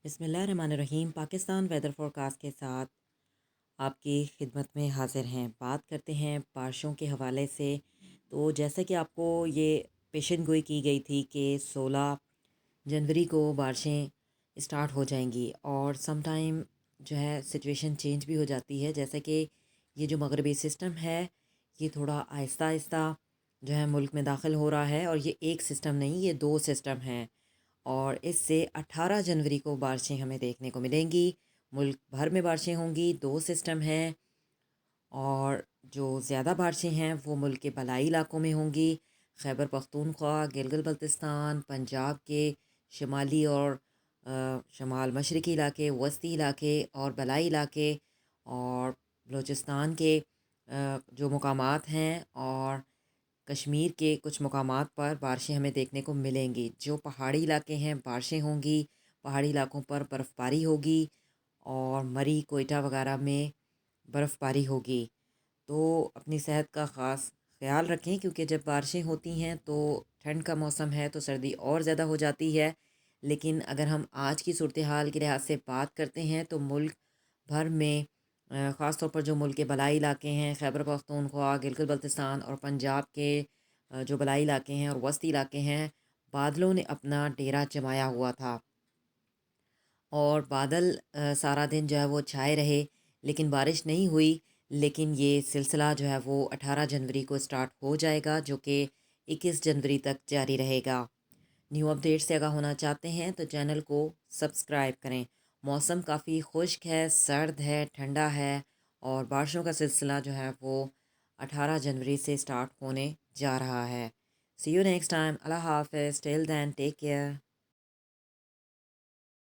بسم اللہ الرحمن الرحیم۔ پاکستان ویدر فورکاسٹ کے ساتھ آپ کی خدمت میں حاضر ہیں۔ بات کرتے ہیں بارشوں کے حوالے سے۔ تو جیسا کہ آپ کو یہ پیشن گوئی کی گئی تھی کہ 16 جنوری کو بارشیں اسٹارٹ ہو جائیں گی، اور سم ٹائم جو ہے سچویشن چینج بھی ہو جاتی ہے، جیسا کہ یہ جو مغربی سسٹم ہے یہ تھوڑا آہستہ آہستہ جو ہے ملک میں داخل ہو رہا ہے، اور یہ ایک سسٹم نہیں، یہ دو سسٹم ہیں، اور اس سے 18 جنوری کو بارشیں ہمیں دیکھنے کو ملیں گی۔ ملک بھر میں بارشیں ہوں گی، دو سسٹم ہیں، اور جو زیادہ بارشیں ہیں وہ ملک کے بالائی علاقوں میں ہوں گی۔ خیبر پختونخوا، گلگت بلتستان، پنجاب کے شمالی اور شمال مشرقی علاقے، وسطی علاقے اور بالائی علاقے، اور بلوچستان کے جو مقامات ہیں، اور کشمیر کے کچھ مقامات پر بارشیں ہمیں دیکھنے کو ملیں گی۔ جو پہاڑی علاقے ہیں بارشیں ہوں گی، پہاڑی علاقوں پر برف باری ہوگی، اور مری، کوئٹہ وغیرہ میں برف باری ہوگی۔ تو اپنی صحت کا خاص خیال رکھیں، کیونکہ جب بارشیں ہوتی ہیں تو ٹھنڈ کا موسم ہے تو سردی اور زیادہ ہو جاتی ہے۔ لیکن اگر ہم آج کی صورتحال کے لحاظ سے بات کرتے ہیں تو ملک بھر میں خاص طور پر جو ملک کے بالائی علاقے ہیں، خیبر پختونخوا، گلگت بلتستان اور پنجاب کے جو بالائی علاقے ہیں اور وسطی علاقے ہیں، بادلوں نے اپنا ڈیرا جمایا ہوا تھا، اور بادل سارا دن جو ہے وہ چھائے رہے، لیکن بارش نہیں ہوئی۔ لیکن یہ سلسلہ جو ہے وہ 18 جنوری کو اسٹارٹ ہو جائے گا، جو کہ 21 جنوری تک جاری رہے گا۔ نیو اپڈیٹ سے آگاہ ہونا چاہتے ہیں تو چینل کو سبسکرائب کریں۔ موسم کافی خشک ہے، سرد ہے، ٹھنڈا ہے، اور بارشوں کا سلسلہ جو ہے وہ 18 جنوری سے اسٹارٹ ہونے جا رہا ہے۔ سی یو نیکسٹ ٹائم۔ اللہ حافظ۔ ٹل دین ٹیک کیئر۔